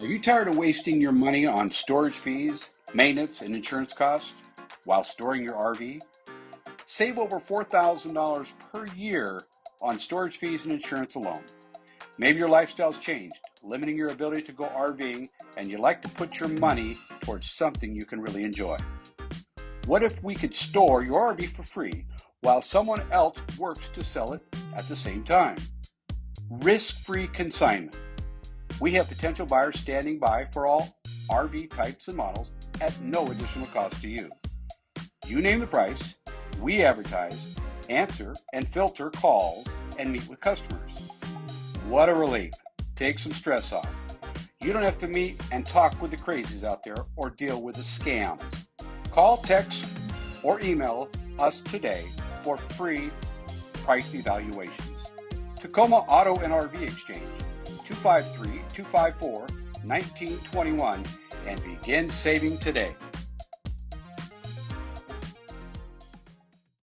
Are you tired of wasting your money on storage fees, maintenance, and insurance costs while storing your RV? Save over $4,000 per year on storage fees and insurance alone. Maybe your lifestyle's changed, limiting your ability to go RVing, and you like to put your money towards something you can really enjoy. What if we could store your RV for free while someone else works to sell it at the same time? Risk-free consignment. We have potential buyers standing by for all RV types and models at no additional cost to you. You name the price, we advertise, answer, and filter calls and meet with customers. What a relief. Take some stress off. You don't have to meet and talk with the crazies out there or deal with the scams. Call, text, or email us today for free price evaluations. Tacoma Auto and RV Exchange, 253-254-1921, and begin saving today.